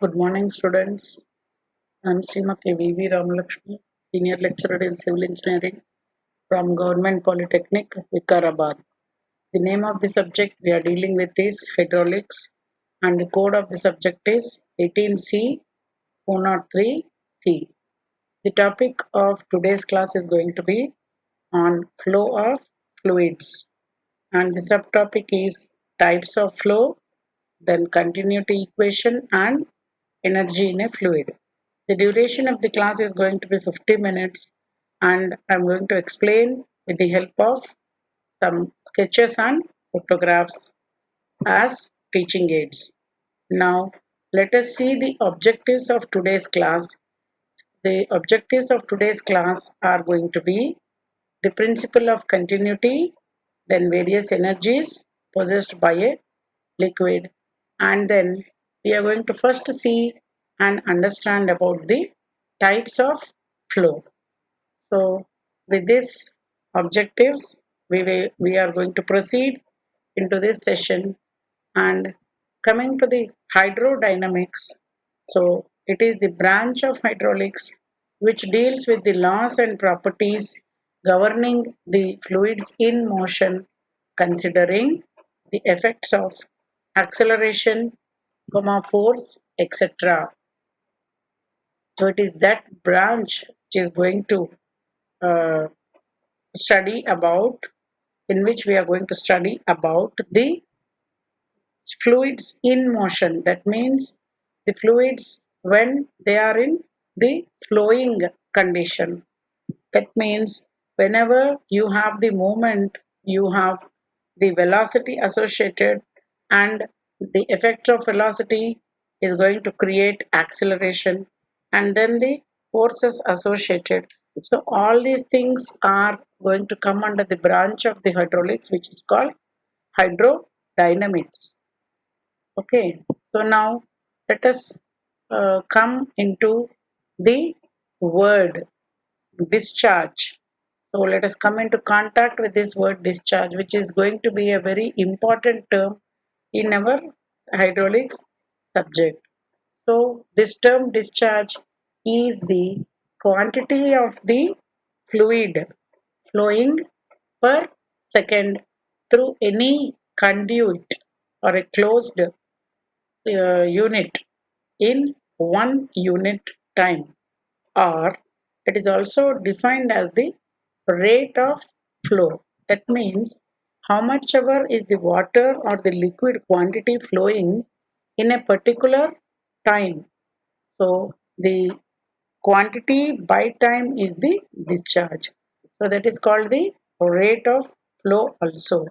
Good morning, students. I'm Srimati V.V. Ramalakshmi, Senior Lecturer in Civil Engineering from Government Polytechnic, Vikarabad. The name of the subject we are dealing with is hydraulics, and the code of the subject is 18C 403C. The topic of today's class is going to be on flow of fluids, and the subtopic is types of flow, then continuity equation, and energy in a fluid. The duration of the class is going to be 50 minutes, and I'm going to explain with the help of some sketches and photographs as teaching aids. Now, let us see the objectives of today's class. The objectives of today's class are going to be the principle of continuity, then various energies possessed by a liquid, and then we are going to first see and understand about the types of flow. So with these objectives, we are going to proceed into this session, and coming to the hydrodynamics. So it is the branch of hydraulics which deals with the laws and properties governing the fluids in motion, considering the effects of acceleration, force, etc. So it is that branch which is going to uh, study about, in which we are going to study about the fluids in motion. That means the fluids when they are in the flowing condition. That means whenever you have the movement, you have the velocity associated, and the effect of velocity is going to create acceleration, and then the forces associated. So all these things are going to come under the branch of the hydraulics, which is called hydrodynamics. Okay, so now let us come into the word discharge. So let us come into contact with this word discharge, which is going to be a very important term in our hydraulics subject. So this term discharge is the quantity of the fluid flowing per second through any conduit or a closed unit in 1 unit time, or it is also defined as the rate of flow. That means how much ever is the water or the liquid quantity flowing in a particular time. So the quantity by time is the discharge. So that is called the rate of flow also.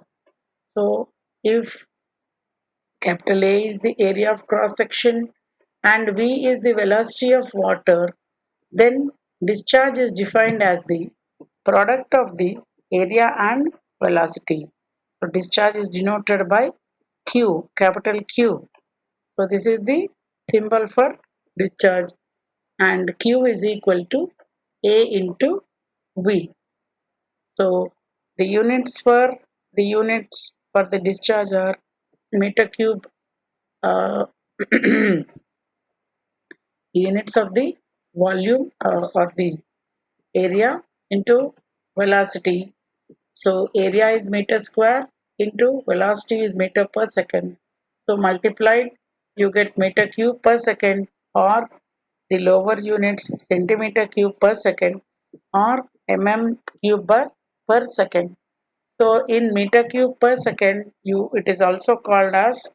So if capital A is the area of cross section and V is the velocity of water, then discharge is defined as the product of the area and velocity. So discharge is denoted by Q, capital Q. So this is the symbol for discharge, and Q is equal to A into V. So the units for the discharge are meter cube, uh, units of the volume or the area into velocity. So area is meter square into velocity is meter per second. So multiplied, you get meter cube per second, or the lower units centimeter cube per second, or cube per second. So in meter cube per second, it is also called as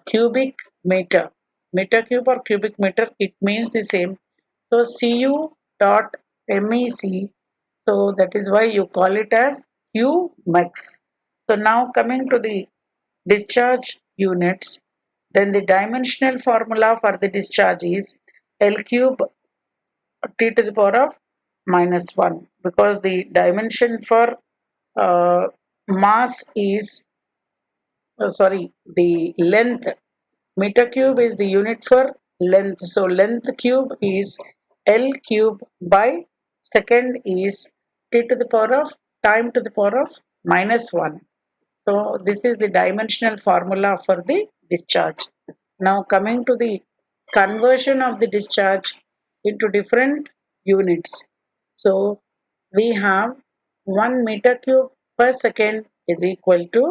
cubic meter. Meter cube or cubic meter, it means the same. So Cu dot MEC, so that is why you call it as Qmex. So now coming to the discharge units, then the dimensional formula for the discharge is L cube T to the power of minus 1, because the dimension for uh, mass is the length. Meter cube is the unit for length. So length cube is L cube by second is T to the power of time to the power of minus 1. So this is the dimensional formula for the discharge. Now coming to the conversion of the discharge into different units. So we have 1 meter cube per second is equal to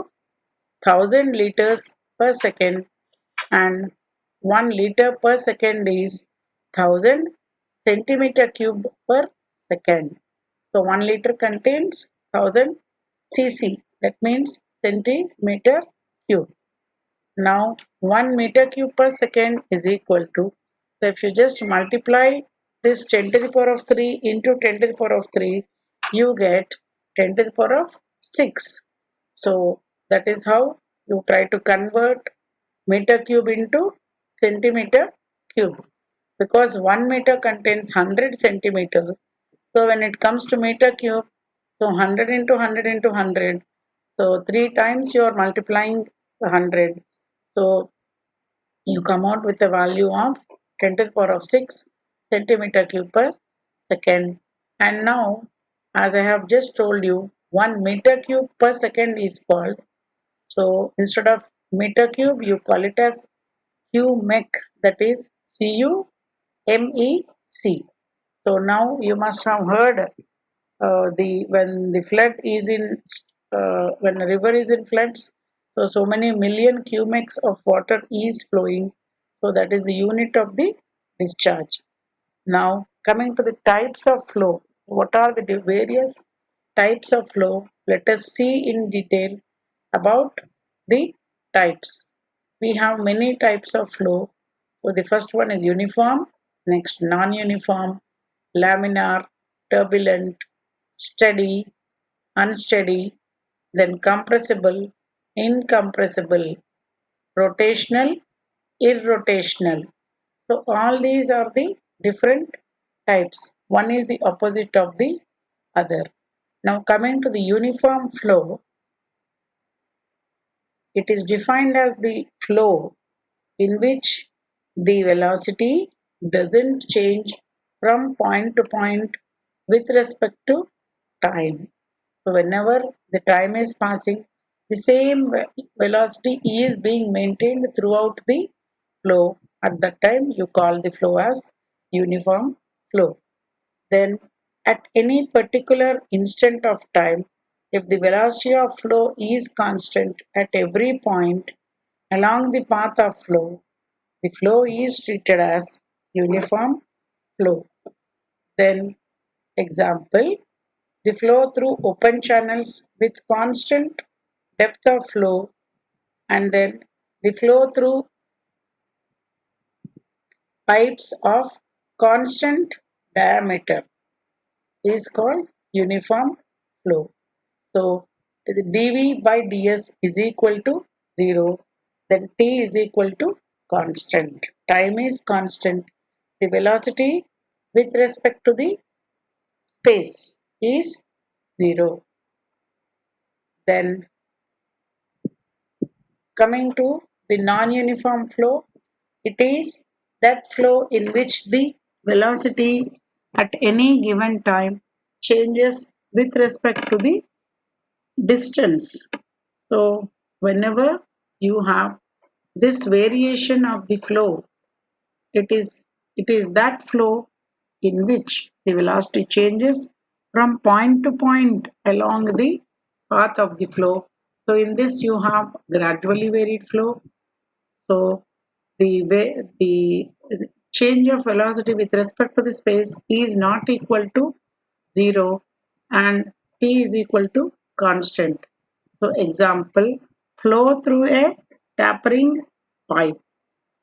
1000 liters per second, and 1 liter per second is 1000 centimeter cube per second. So 1 liter contains 1000 cc, that means centimeter cube. Now 1 meter cube per second is equal to, so if you just multiply this 10 to the power of 3 into 10 to the power of 3, you get 10 to the power of 6. So that is how you try to convert meter cube into centimeter cube, because 1 meter contains 100 centimeters. So when it comes to meter cube, so 100 into 100 into 100, so 3 times you are multiplying 100. So you come out with a value of 10 to the power of 6 centimeter cube per second. And now, as I have just told you, 1 meter cube per second is called. So instead of meter cube, you call it as Cumec, that is CUMEC. So now you must have heard the when the flood is in when a river is in floods, so many million cumecs of water is flowing. So that is the unit of the discharge. Now coming to the types of flow, what are the various types of flow? Let us see in detail about the types. We have many types of flow. So the first one is uniform, next non-uniform, laminar, turbulent, steady, unsteady, then compressible, incompressible, rotational, irrotational. So all these are the different types. One is the opposite of the other. Now coming to the uniform flow, it is defined as the flow in which the velocity doesn't change from point to point with respect to time. So whenever the time is passing, the same velocity is being maintained throughout the flow. At that time, you call the flow as uniform flow. Then, at any particular instant of time, if the velocity of flow is constant at every point along the path of flow, the flow is treated as uniform flow. Then, example, the flow through open channels with constant depth of flow, and then the flow through pipes of constant diameter is called uniform flow. So the dV by ds is equal to 0, then t is equal to constant. Time is constant. The velocity with respect to the space is 0. Then coming to the non-uniform flow, it is that flow in which the velocity at any given time changes with respect to the distance. So whenever you have this variation of the flow, it is that flow in which the velocity changes from point to point along the path of the flow. So in this you have gradually varied flow. So the change of velocity with respect to the space is not equal to 0 and t is equal to constant. So example, flow through a tapering pipe.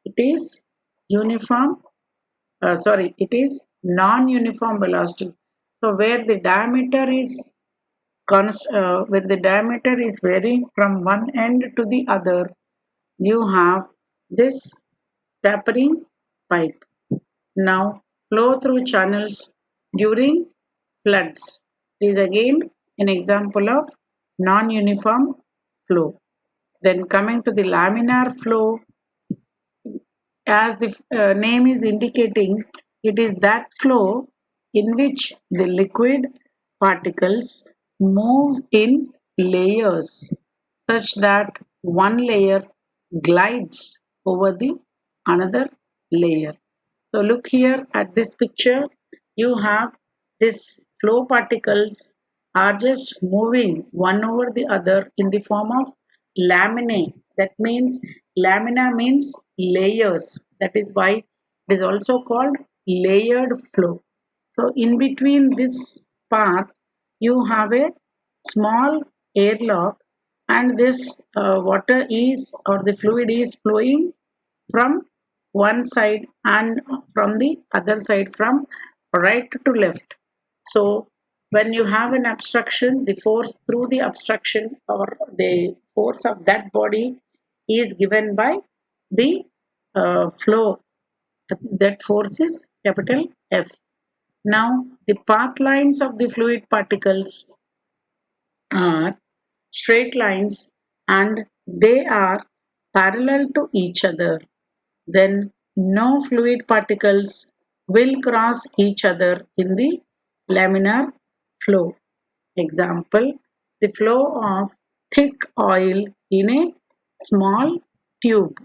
It is uniform, it is non-uniform velocity. So where the diameter is varying from one end to the other, you have this tapering pipe. Now, flow through channels during floods is again an example of non-uniform flow. Then coming to the laminar flow, as the name is indicating, it is that flow in which the liquid particles move in layers such that one layer glides over the another layer. So look here at this picture. You have this flow particles are just moving one over the other in the form of laminae. That means lamina means layers. That is why it is also called layered flow. So in between this path, you have a small airlock, and this water is or the fluid is flowing from one side and from the other side, from right to left. So when you have an obstruction, the force through the obstruction or the force of that body is given by the flow. That force is capital F. Now the path lines of the fluid particles are straight lines and they are parallel to each other. Then no fluid particles will cross each other in the laminar flow. Example, the flow of thick oil in a small tube,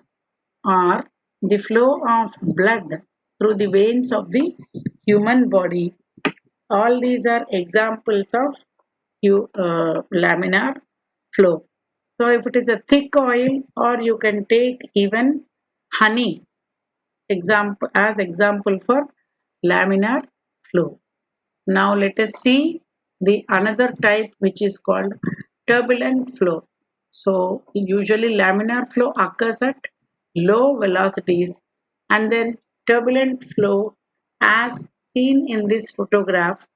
or the flow of blood through the veins of the human body. All these are examples of laminar flow. So if it is a thick oil, or you can take even honey example for laminar flow. Now let us see the another type, which is called turbulent flow. So usually laminar flow occurs at low velocities, and then turbulent flow as seen in this photograph.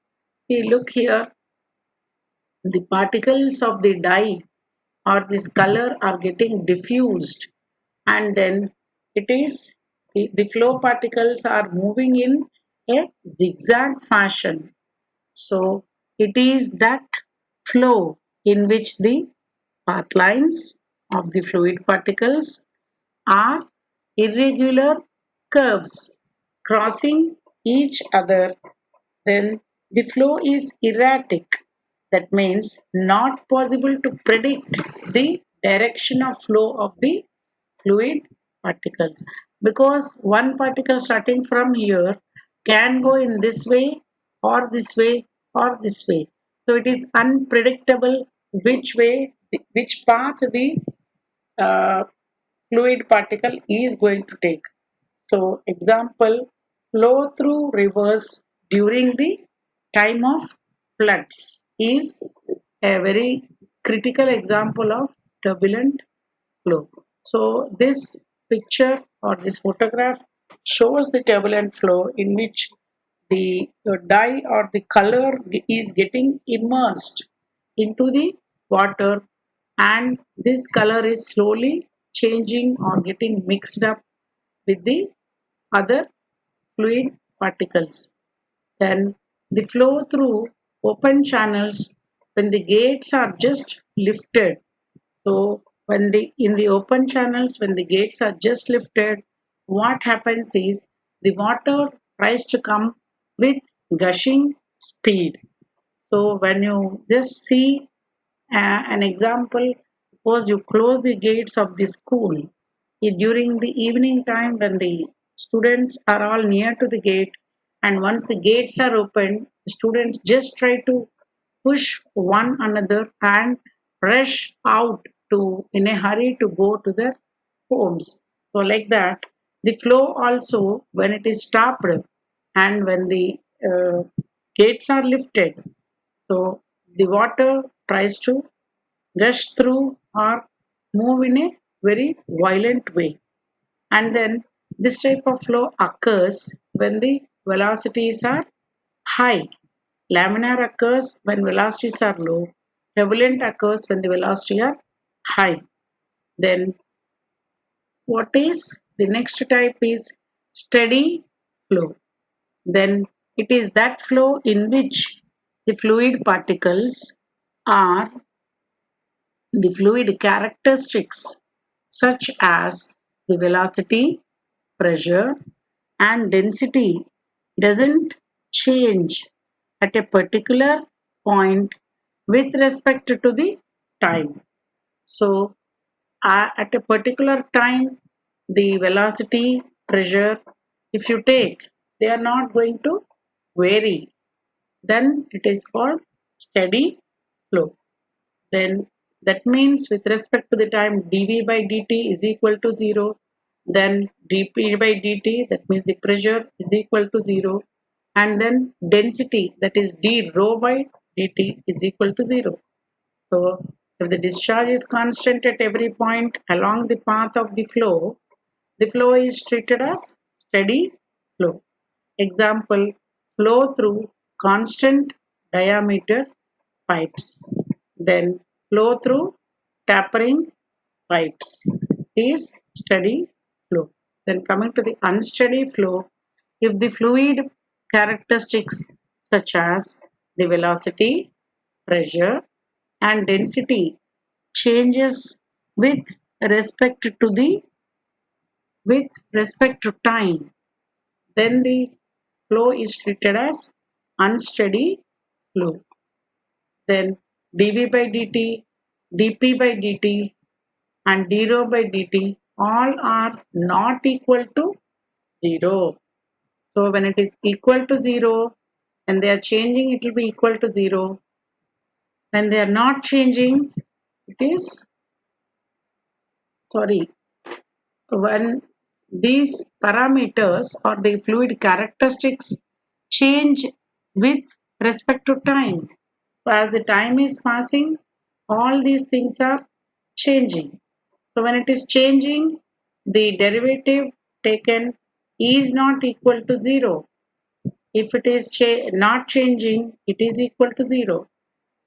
See, look here, the particles of the dye or this color are getting diffused, and then it is the flow particles are moving in a zigzag fashion. So it is that flow in which the path lines of the fluid particles are irregular curves crossing each other. Then the flow is erratic. That means not possible to predict the direction of flow of the fluid particles, because one particle starting from here can go in this way or this way or this way. So it is unpredictable which way, which path the uh, fluid particle is going to take. So example, flow through rivers during the time of floods is a very critical example of turbulent flow. So this picture or this photograph shows the turbulent flow in which the dye or the color is getting immersed into the water, and this color is slowly changing or getting mixed up with the other fluid particles. Then the flow through open channels when the gates are just lifted. So when the in the open channels, when the gates are just lifted, what happens is the water tries to come with gushing speed. So when you just see an example, suppose you close the gates of the school during the evening time when the students are all near to the gate, and once the gates are opened, students just try to push one another and rush out to in a hurry to go to their homes. So like that, the flow also when it is stopped and when the gates are lifted, so the water tries to gush through or move in a very violent way. And then this type of flow occurs when the velocities are high. Laminar occurs when velocities are low. Turbulent occurs when the velocity are high. Then what is the next type is steady flow. Then it is that flow in which the fluid particles are the fluid characteristics such as the velocity, pressure, and density doesn't change at a particular point with respect to the time. So, at a particular time, the velocity, pressure, if you take, they are not going to vary. Then it is called steady flow. Then that means with respect to the time dV by dt is equal to 0, then dP by dt, that means the pressure is equal to 0, and then density, that is d rho by dt, is equal to 0. So if the discharge is constant at every point along the path of the flow is treated as steady flow. Example, flow through constant diameter pipes. Then flow through tapering pipes is steady flow. Then coming to the unsteady flow, if the fluid characteristics such as the velocity, pressure, and density changes with respect to the with respect to time, then the flow is treated as unsteady flow. Then dV by dt, dP by dt, and d rho by dt all are not equal to 0. So when it is equal to 0, and they are changing, it will be equal to 0. When they are not changing, it is, sorry, when these parameters or the fluid characteristics change with respect to time. So as the time is passing, all these things are changing. So when it is changing, the derivative taken is not equal to 0. If it is not changing, it is equal to 0.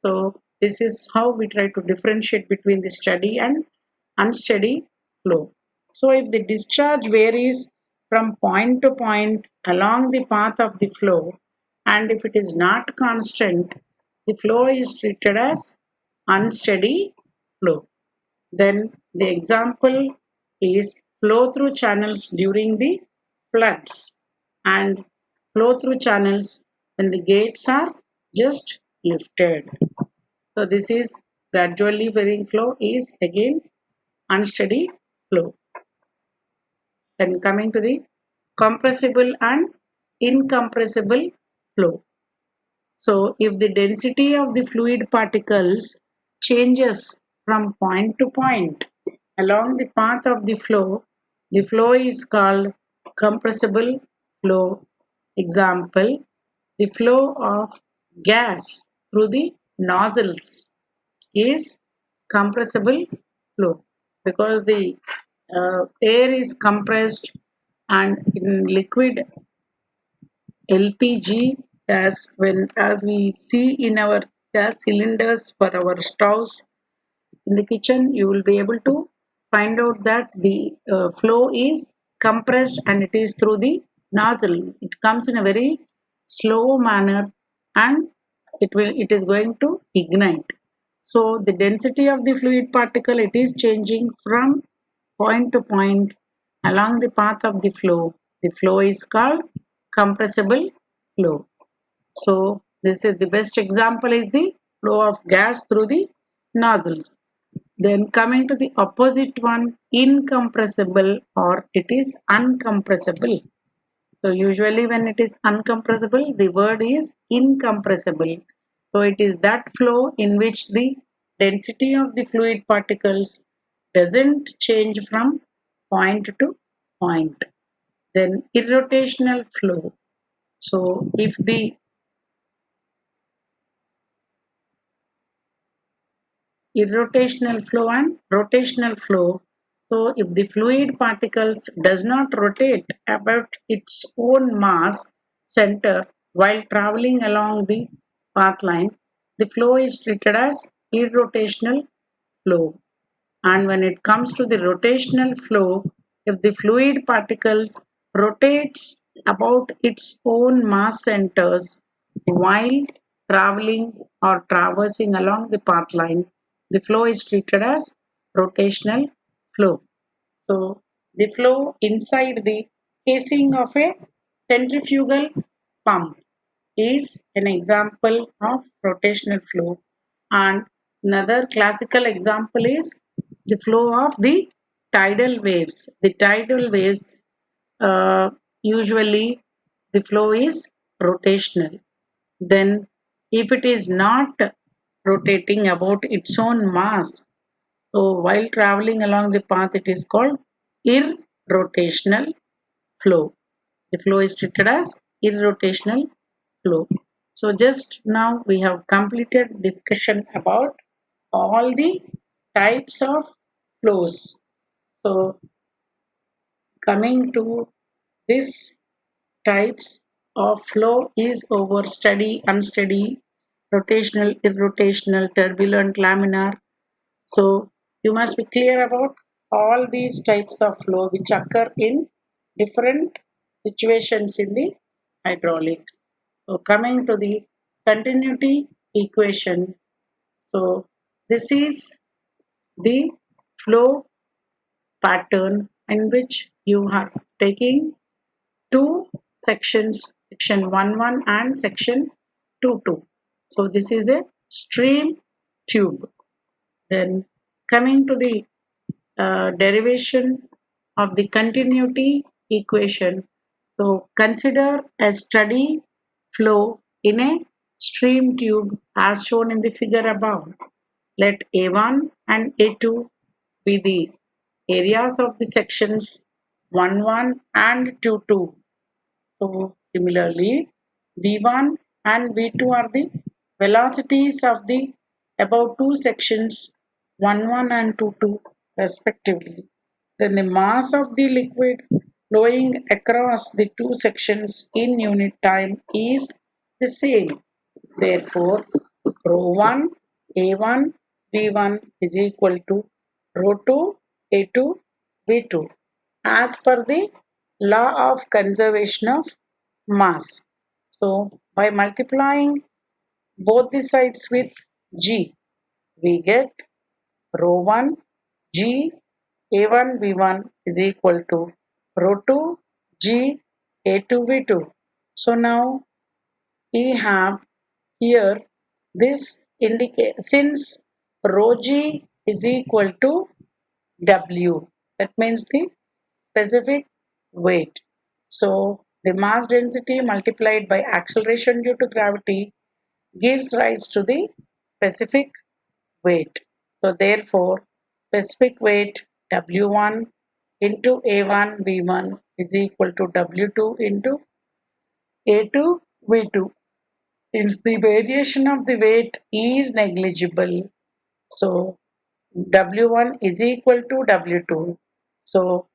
So this is how we try to differentiate between the steady and unsteady flow. So if the discharge varies from point to point along the path of the flow, and if it is not constant, the flow is treated as unsteady flow. Then the example is flow through channels during the floods and flow through channels when the gates are just lifted. So this is gradually varying flow is again unsteady flow. Then coming to the compressible and incompressible flow. So if the density of the fluid particles changes from point to point along the path of the flow is called compressible flow. Example, the flow of gas through the nozzles is compressible flow because the air is compressed, and in liquid LPG gas, when as we see in our gas cylinders for our stoves in the kitchen, you will be able to find out that the flow is compressed and it is through the nozzle. It comes in a very slow manner, and it is going to ignite. So the density of the fluid particle, it is changing from point to point along the path of the flow. The flow is called compressible flow. So this is the best example is the flow of gas through the nozzles. Then coming to the opposite one, incompressible, or it is uncompressible. So usually when it is uncompressible, the word is incompressible. So it is that flow in which the density of the fluid particles doesn't change from point to point. Then irrotational flow. So if the irrotational flow and rotational flow. So if the fluid particles does not rotate about its own mass center while traveling along the path line, the flow is treated as irrotational flow. And when it comes to the rotational flow, if the fluid particles rotates about its own mass centers while traveling or traversing along the path line, the flow is treated as rotational flow. So the flow inside the casing of a centrifugal pump is an example of rotational flow, and another classical example is the flow of the tidal waves. The tidal waves usually the flow is rotational. Then if it is not rotating about its own mass, so while traveling along the path, it is called irrotational flow. The flow is treated as irrotational flow. So just now we have completed discussion about all the types of flows. So coming to this types of flow is over steady, unsteady, rotational, irrotational, turbulent, laminar. So you must be clear about all these types of flow which occur in different situations in the hydraulics. So coming to the continuity equation. So this is the flow pattern in which you are taking two sections, section 1 and section 2. So this is a stream tube. Then coming to the derivation of the continuity equation. So consider a steady flow in a stream tube as shown in the figure above. Let A1 and A2 be the areas of the sections 1 and 2. So similarly, V1 and V2 are the velocities of the above two sections 1 and 2 respectively. Then the mass of the liquid flowing across the two sections in unit time is the same. Therefore, rho1 A1 V1 is equal to rho2 A2 V2 as per the law of conservation of mass. So, by multiplying both the sides with G, we get rho 1 G A1 V1 is equal to rho 2 G A2 V2. So, now we have here this indicate since rho G is equal to W, that means the specific weight. So the mass density multiplied by acceleration due to gravity gives rise to the specific weight. So therefore, specific weight W1 into A1 V1 is equal to W2 into A2 V2. Since the variation of the weight is negligible, so W1 is equal to W2. So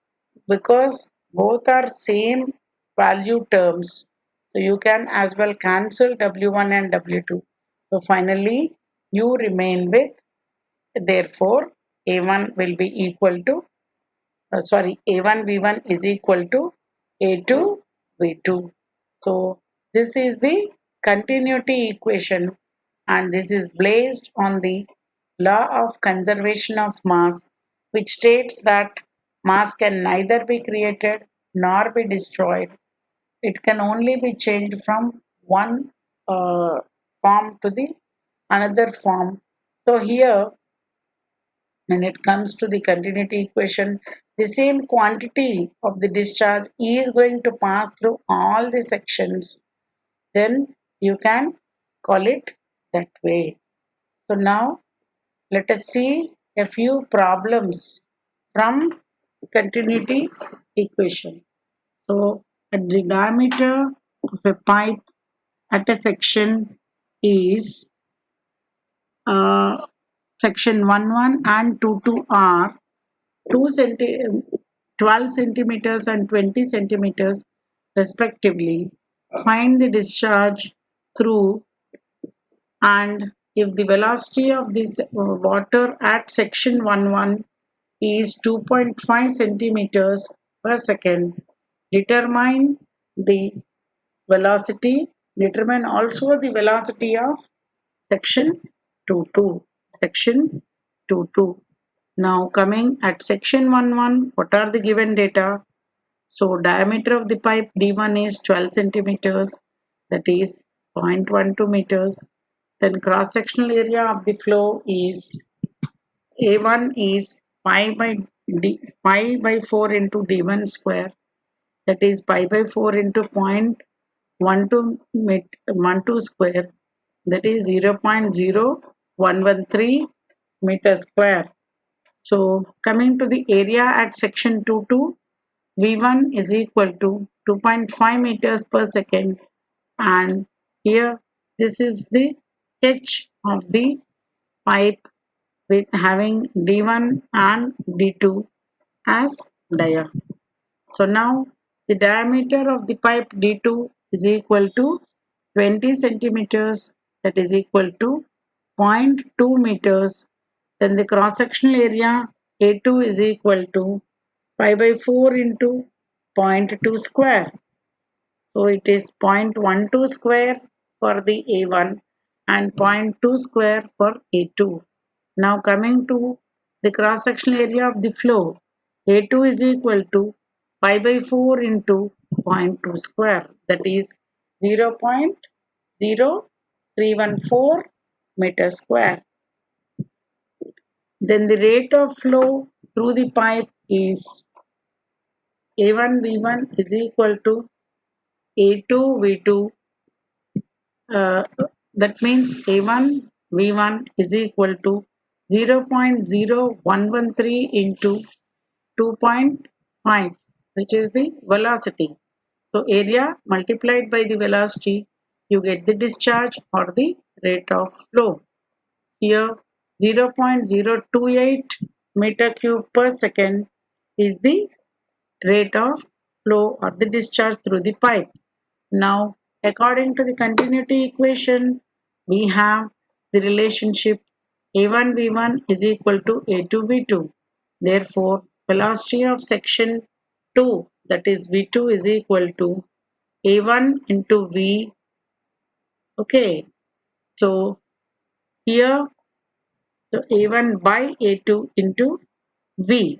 because both are same value terms, so you can as well cancel W1 and W2. So finally you remain with, therefore A1 will be equal to A1 V1 is equal to A2 V2. So this is the continuity equation and this is based on the law of conservation of mass, which states that mass can neither be created nor be destroyed. It can only be changed from one form to the another form. So here when it comes to the continuity equation, the same quantity of the discharge is going to pass through all the sections. Then you can call it that way. So now let us see a few problems from continuity equation. So the diameter of a pipe at a section is section 1 and 2 are 12 centimeters and 20 centimeters respectively. Find the discharge through, and if the velocity of this water at section 1 is 2.5 centimeters per second, determine the velocity, determine also the velocity of section 2. Section 2. Now coming at section 1, what are the given data? So diameter of the pipe D1 is 12 centimeters, that is 0.12 meters. Then cross sectional area of the flow is A1 is pi by 4 into D1 square. that is pi by 4 into 0.12 square, that is 0.0113 meter square. So coming to the area at section 2 V1 is equal to 2.5 meters per second, and here this is the sketch of the pipe with having D1 and D2 as dia. So now the diameter of the pipe D2 is equal to 20 centimeters, that is equal to zero point 0.2 meters. Then the cross sectional area A2 is equal to pi by 4 into zero point 0.2 square. So it is 0.12 square for the A1 and zero point 0.2 square for A2. Now coming to the cross sectional area of the flow, A2 is equal to pi by 4 into zero point 0.2 square, that is 0.0314 meter square. Then the rate of flow through the pipe is A1 V1 is equal to A2 V2. Uh, that means A1 V1 is equal to 0.0113 into 2.5, which is the velocity. So area multiplied by the velocity, you get the discharge or the rate of flow. Here 0.028 meter cube per second is the rate of flow or the discharge through the pipe. Now, according to the continuity equation, we have the relationship A1 V1 is equal to A2 V2. Therefore, velocity of section 2, that is V2, is equal to A1 into V. Okay, so here, so A1 by A2 into V.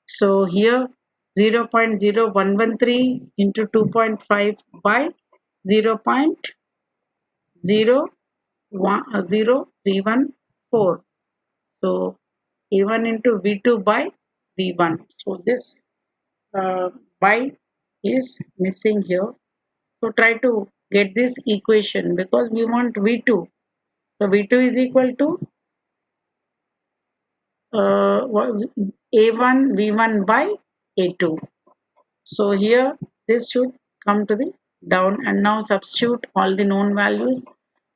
So here 0.0113 into 2.5 by 0.00314. So A1 into V2 by V1. So this by is missing here. So try to get this equation because we want V2. So V2 is equal to A1 V1 by A2. So here this should come to the down, and now substitute all the known values.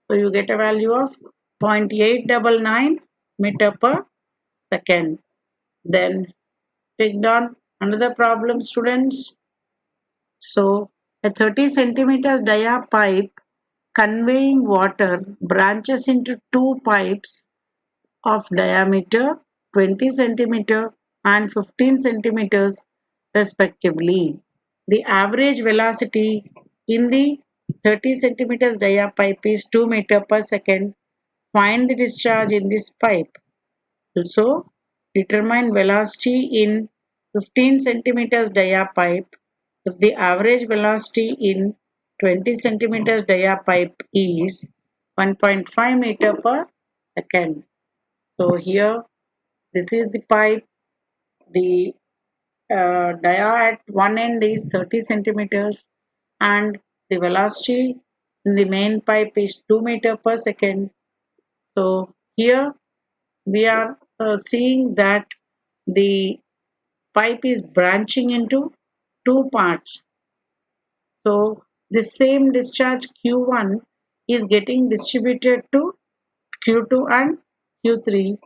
So you get a value of 0.899 meter per second. Then take down another problem, students. So a 30 centimeters dia pipe conveying water branches into two pipes of diameter 20 centimeter and 15 centimeters respectively. The average velocity in the 30 centimeters dia pipe is 2 meter per second. Find the discharge in this pipe. Also, determine velocity in 15 centimeters dia pipe if the average velocity in 20 centimeters dia pipe is 1.5 meter per second. So here this is the pipe. The dia at one end is 30 centimeters and the velocity in the main pipe is 2 meter per second. So here we are seeing that the pipe is branching into two parts. So the same discharge Q1 is getting distributed to Q2 and Q3.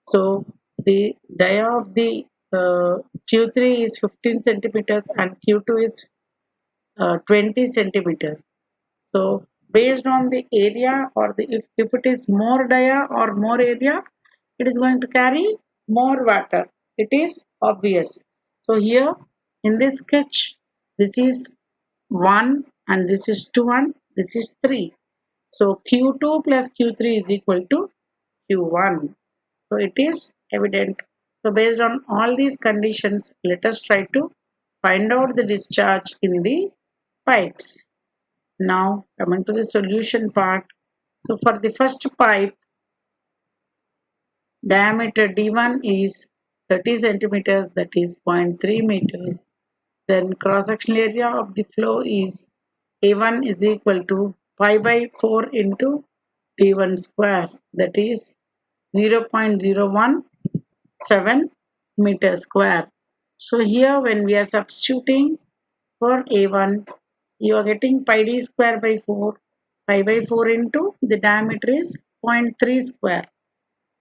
So the dia of the Q3 is 15 centimeters and Q2 is 20 centimeters. So based on the area or the if it is more dia or more area, it is going to carry more water. It is obvious. So here in this sketch, this is 1 and this is 2 and this is 3. So Q2 plus Q3 is equal to Q1. So it is evident. So based on all these conditions, let us try to find out the discharge in the pipes. Now coming to the solution part. So for the first pipe, diameter D1 is 30 centimeters, that is 0.3 meters. Then cross-sectional area of the flow is A1 is equal to pi by 4 into T1 square, that is 0.017 meter square. So here when we are substituting for A1, you are getting pi d square by 4. Pi by 4 into the diameter is zero point 0.3 square.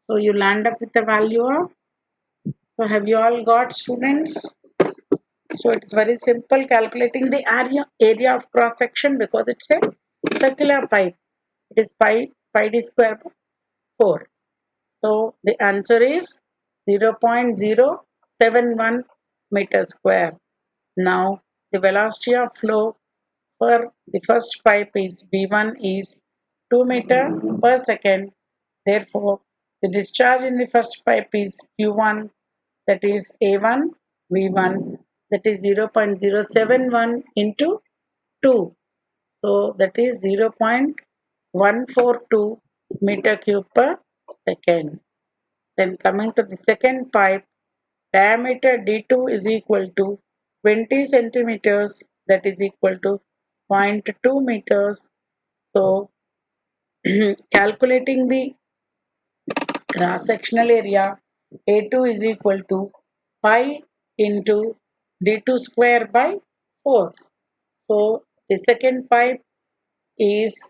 So you land up with a value of, so have you all got, students? So it's very simple calculating the area of cross section because it's a circular pipe. It is pi d square by 4. So the answer is 0.071 meter square. Now the velocity of flow for the first pipe is V1 is 2 meter per second. Therefore, the discharge in the first pipe is Q1, that is A1 V1, that is 0.071 into 2. So that is 0.142 meter cube per second. Then coming to the second pipe, diameter D2 is equal to 20 centimeters, that is equal to zero point 0.2 meters. So calculating the cross-sectional area, A2 is equal to pi into D2 square by 4. So the second pipe is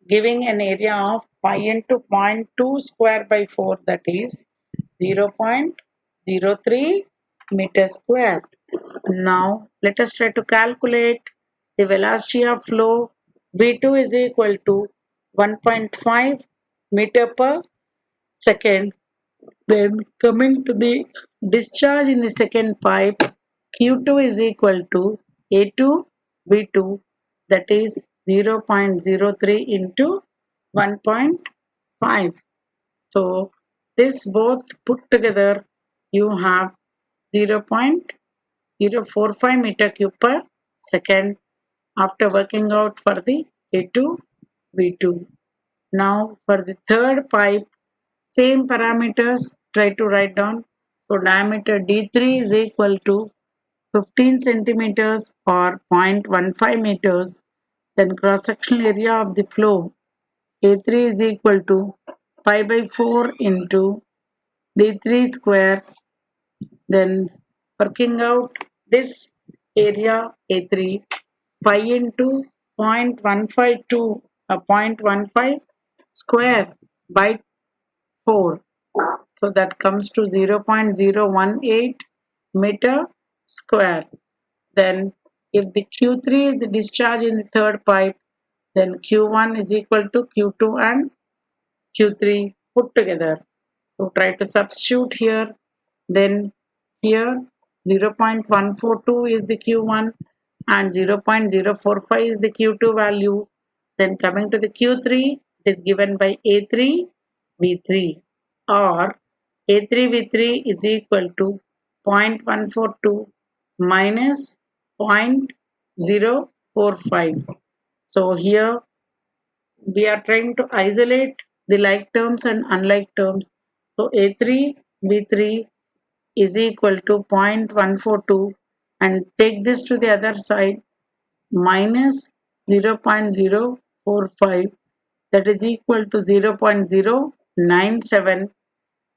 giving an area of pi into zero point 0.2 square by 4, that is 0.03 meter square. Now let us try to calculate the velocity of flow. V2 is equal to 1.5 meter per second. Then coming to the discharge in the second pipe, Q2 is equal to A2 V2, that is 0.03 into 1.5. So this both put together you have 0.045 meter cube per second after working out for the A2 V2. Now for the third pipe, same parameters try to write down. So diameter D3 is equal to 15 centimeters or 0.15 meters. Then cross-sectional area of the flow A3 is equal to pi by 4 into D3 square. Then working out this area A3, pi into 0.152 0.15 square by 4. So that comes to 0.018 meter square. Then if the Q3 is the discharge in the third pipe, then Q1 is equal to Q2 and Q3 put together. So try to substitute here. Then here 0.142 is the Q1 and 0.045 is the Q2 value. Then coming to the Q3, it is given by A3 V3, or A3 V3 is equal to 0.142 minus 0.045. So here we are trying to isolate the like terms and unlike terms. So A3 B3 is equal to 0.142, and take this to the other side, minus 0.045, that is equal to 0.097.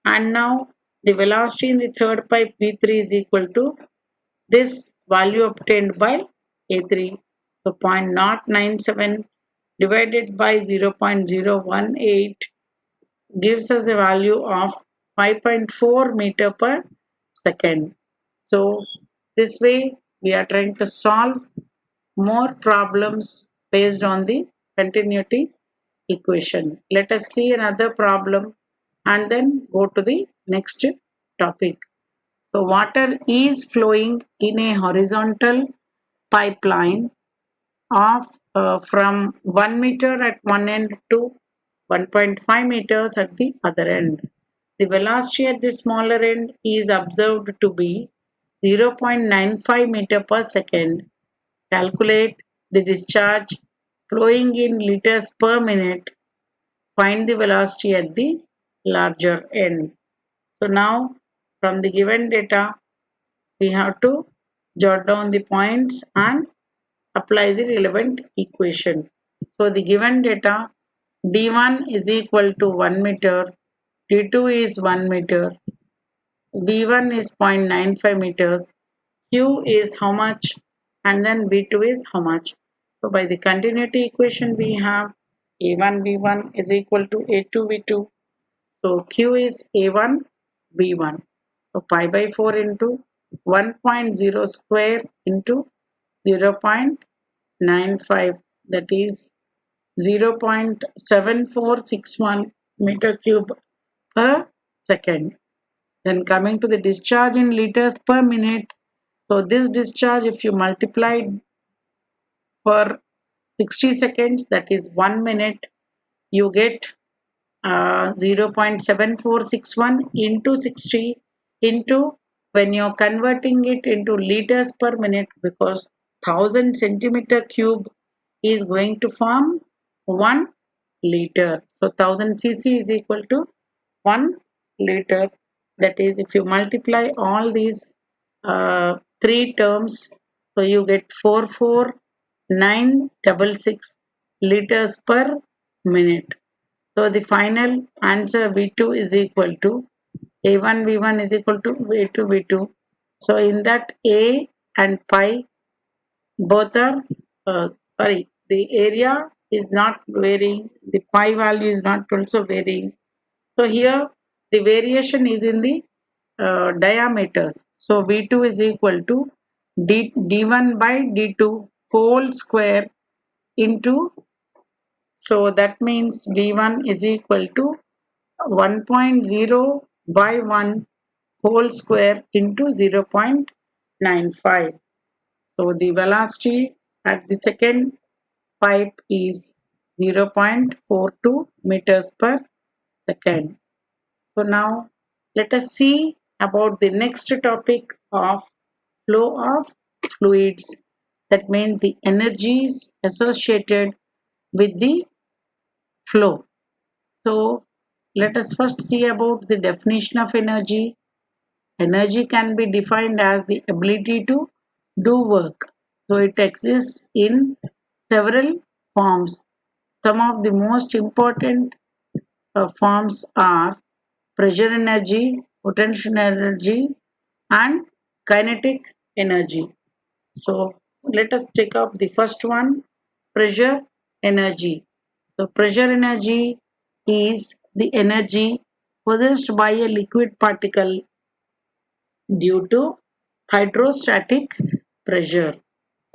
And now the velocity in the third pipe V3 is equal to this value obtained by A3. So 0.097 divided by 0.018 gives us a value of 5.4 meter per second. So this way we are trying to solve more problems based on the continuity equation. Let us see another problem and then go to the next topic. So water is flowing in a horizontal pipeline of from 1 meter at one end to 1.5 meters at the other end. The velocity at the smaller end is observed to be 0.95 meter per second. Calculate the discharge flowing in liters per minute. Find the velocity at the larger end. So now from the given data we have to jot down the points and apply the relevant equation. So the given data, d1 is equal to 1 meter, d2 is 1 meter, b1 is 0.95 meters, q is how much, and then b2 is how much. So by the continuity equation we have a1 b1 is equal to a2 b2. So q is a1 b1. So pi by 4 into 1.0 square into 0.95, that is 0.7461 meter cube per second. Then coming to the discharge in liters per minute. So this discharge, if you multiply for 60 seconds, that is 1 minute, you get 0.7461 into 60 into, when you're converting it into liters per minute, because 1000 centimeter cube is going to form 1 liter. So 1000 cc is equal to 1 liter. That is, if you multiply all these three terms, so you get 44966 liters per minute. So the final answer V2 is equal to A1 V1 is equal to A2 V2. So in that A and pi both are sorry, the area is not varying, the pi value is not also varying. So here the variation is in the diameters. So V2 is equal to D1 by D2 whole square into, so that means D1 is equal to 1.0 by 1 whole square into 0.95. So the velocity at the second pipe is 0.42 meters per second. So now let us see about the next topic of flow of fluids. That means the energies associated with the flow. So let us first see about the definition of energy. Energy can be defined as the ability to do work. So it exists in several forms. Some of the most important forms are pressure energy, potential energy, and kinetic energy. So let us take up the first one, pressure energy. So pressure energy is the energy possessed by a liquid particle due to hydrostatic pressure,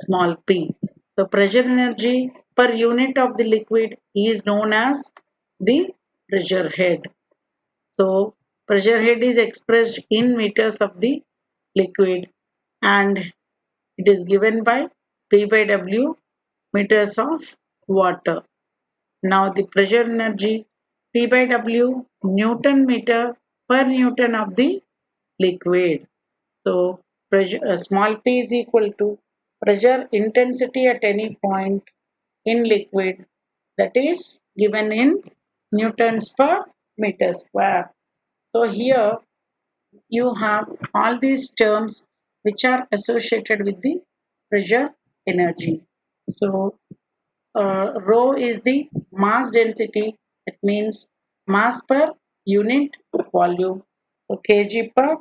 small p. So pressure energy per unit of the liquid is known as the pressure head. So pressure head is expressed in meters of the liquid, and it is given by P by W meters of water. Now the pressure energy P by W Newton meter per Newton of the liquid. So pressure, small p is equal to pressure intensity at any point in liquid, that is given in newtons per meter square. So here you have all these terms which are associated with the pressure energy. So rho is the mass density, it means mass per unit volume, so kg per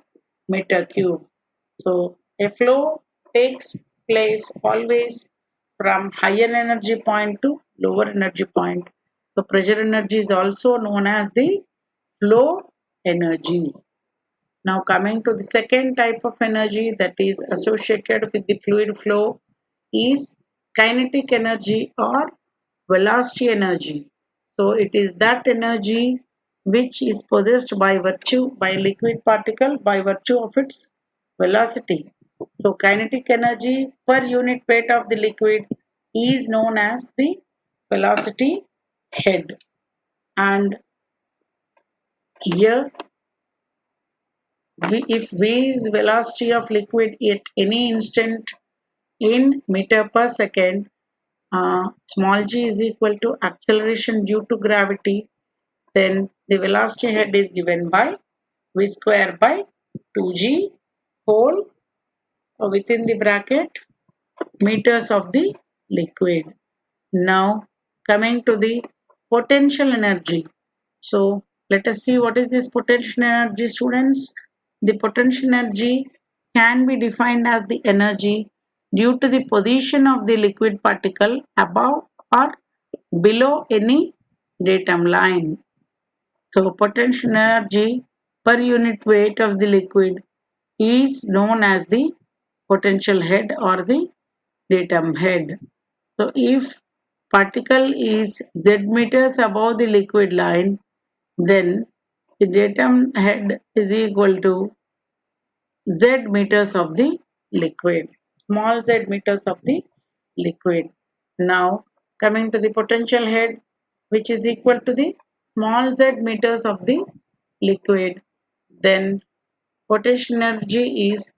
meter cube. So a flow takes place always from higher energy point to lower energy point. So pressure energy is also known as the flow energy. Now coming to the second type of energy that is associated with the fluid flow is kinetic energy or velocity energy. So it is that energy which is possessed by liquid particle by virtue of its velocity. So kinetic energy per unit weight of the liquid is known as the velocity head. And here if v is velocity of liquid at any instant in meter per second, small g is equal to acceleration due to gravity, then the velocity head is given by v square by 2g whole within the bracket meters of the liquid. Now coming to the potential energy. So let us see what is this potential energy, students. The potential energy can be defined as the energy due to the position of the liquid particle above or below any datum line. So potential energy per unit weight of the liquid is known as the potential head or the datum head. So if particle is z meters above the liquid line, then the datum head is equal to z meters of the liquid, small z meters of the liquid. Now coming to the potential head, which is equal to the small z meters of the liquid, then potential energy is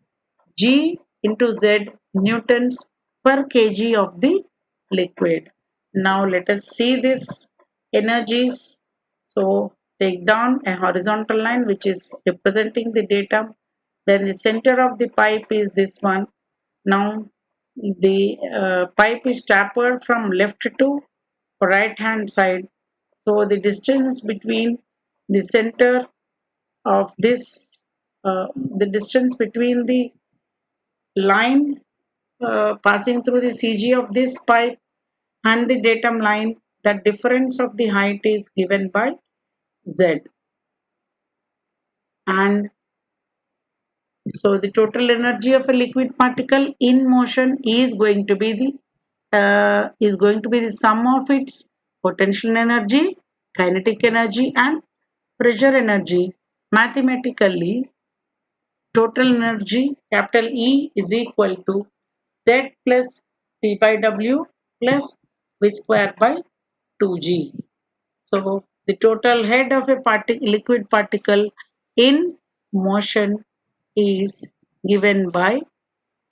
G into Z newtons per kg of the liquid. Now let us see this energies. So take down a horizontal line which is representing the datum. Then the center of the pipe is this one. Now the pipe is tapered from left to right hand side. So the distance between the center of this, the distance between the line passing through the CG of this pipe and the datum line, the difference of the height is given by Z. And so the total energy of a liquid particle in motion is going to be the sum of its potential energy, kinetic energy, and pressure energy. Mathematically, total energy capital E is equal to Z plus P by W plus V square by 2G. So the total head of a liquid particle in motion is given by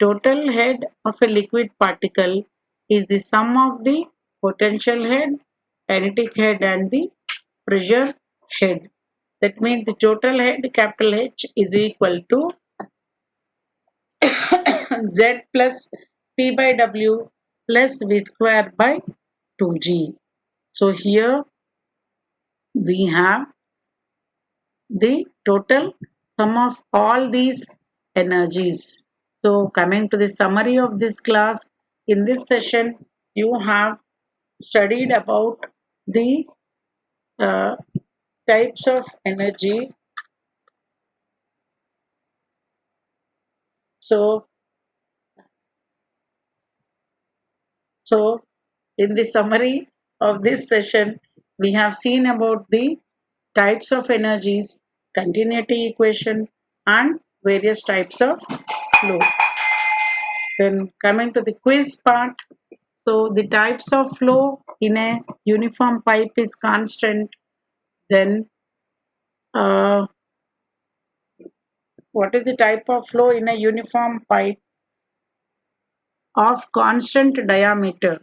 total head of a liquid particle is the sum of the potential head, kinetic head and the pressure head. That means the total head capital H is equal to Z plus P by W plus V square by 2G. So here we have the total sum of all these energies. So coming to the summary of this class, in this session you have studied about the uh, types of energy. So, so in the summary of this session, we have seen about the types of energies, continuity equation, and various types of flow. Then coming to the quiz part, so the types of flow in a uniform pipe is constant. Then uh, what is the type of flow in a uniform pipe of constant diameter?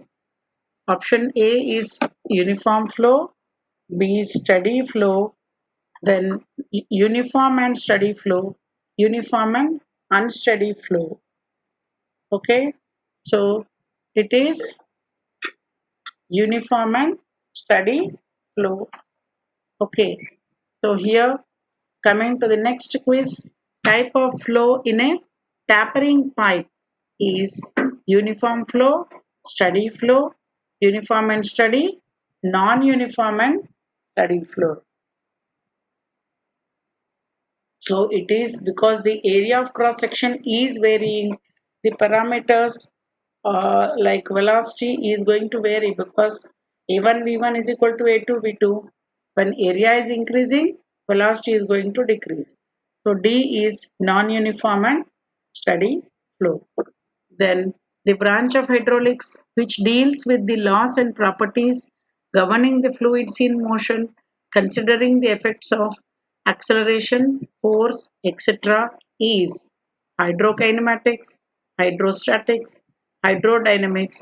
Option A is uniform flow, B is steady flow, then uniform and steady flow, uniform and unsteady flow. Okay, so it is uniform and steady flow. Okay, so here coming to the next quiz, type of flow in a tapering pipe is uniform flow, steady flow, uniform and steady, non-uniform and steady flow. So it is because the area of cross section is varying, the parameters like velocity is going to vary because A1 V1 is equal to A2 V2. When area is increasing, velocity is going to decrease. So D is non-uniform and steady flow. Then the branch of hydraulics which deals with the laws and properties governing the fluids in motion, considering the effects of acceleration, force, etc. is hydrokinematics, hydrostatics, hydrodynamics,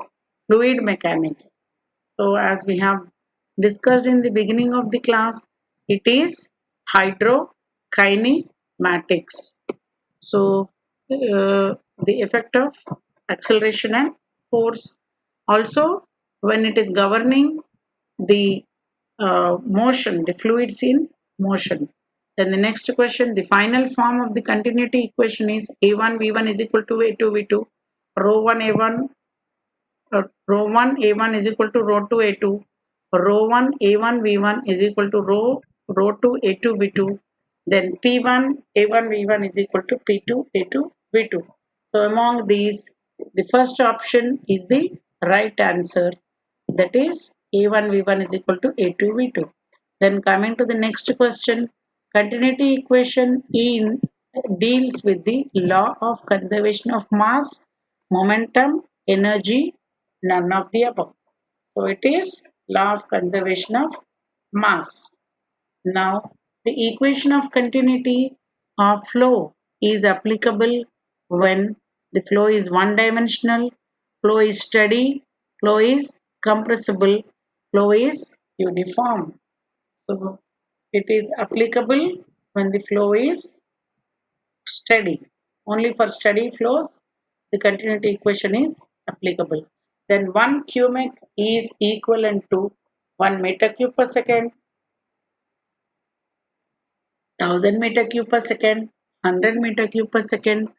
fluid mechanics. So as we have discussed in the beginning of the class, it is hydrokinematics. So the effect of acceleration and force. Also, when it is governing the motion, the fluids in motion. Then the next question, the final form of the continuity equation is A1 V1 is equal to A2 V2, rho 1 A1 rho 1 A1 is equal to rho 2 A2, rho 1 A1 V1 is equal to rho 2 A2 V2, then P1 A1 V1 is equal to P2 A2 V2. So among these, the first option is the right answer, that is A1 V1 is equal to A2 V2. Then coming to the next question, continuity equation in deals with the law of conservation of mass, momentum, energy, none of the above. So it is law of conservation of mass. Now the equation of continuity of flow is applicable when the flow is one dimensional, flow is steady, flow is compressible, flow is uniform. So it is applicable when the flow is steady. Only for steady flows, the continuity equation is applicable. Then 1 cubic is equivalent to 1 meter cube per second, 1000 meter cube per second, 100 meter cube per second,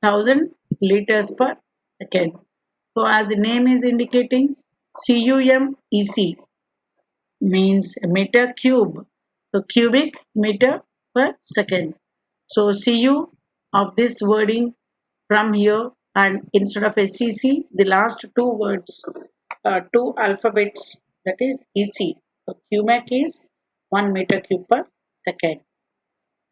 1000 liters per second. So as the name is indicating, CUMEC means meter cube. So cubic meter per second. So CU of this wording from here, and instead of SCC, the last two words, two alphabets, that is EC. So cubic is 1 meter cube per second.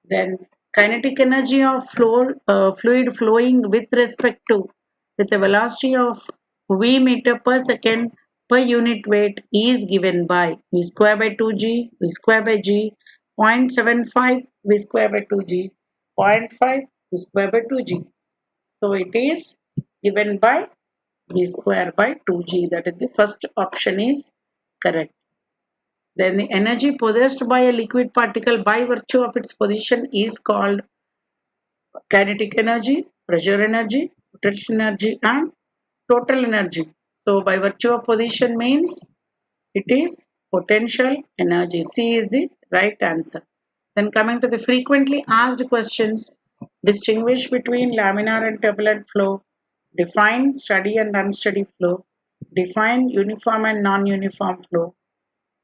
Then kinetic energy of fluid flowing with respect to with a velocity of v meter per second per unit weight is given by v square by 2g, v square by g, 0.75 v square by 2g, zero point 0.5 v square by 2g. So it is given by v square by 2g. That is the first option is correct. Then the energy possessed by a liquid particle by virtue of its position is called kinetic energy, pressure energy, potential energy, and total energy. So by virtue of position means it is potential energy. C is the right answer. Then coming to the frequently asked questions, distinguish between laminar and turbulent flow, define steady and unsteady flow, define uniform and non-uniform flow,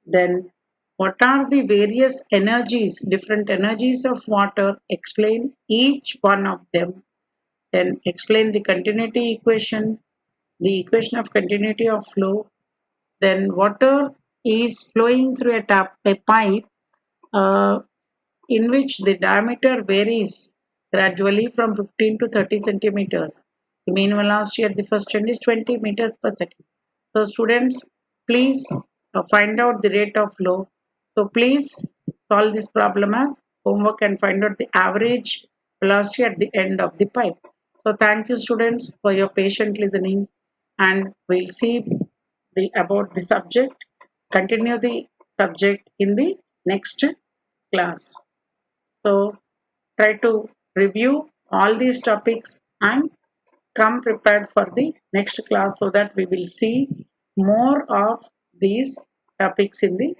then what are the various energies, different energies of water? Explain each one of them. Then explain the continuity equation, the equation of continuity of flow. Then water is flowing through a pipe uh, in which the diameter varies gradually from 15 to 30 centimeters. The mean velocity at the first end is 20 meters per second. So students, please find out the rate of flow. So please solve this problem as homework and find out the average velocity at the end of the pipe. So thank you students for your patient listening, and we'll see about the subject, continue the subject in the next class. So try to review all these topics and come prepared for the next class so that we will see more of these topics in the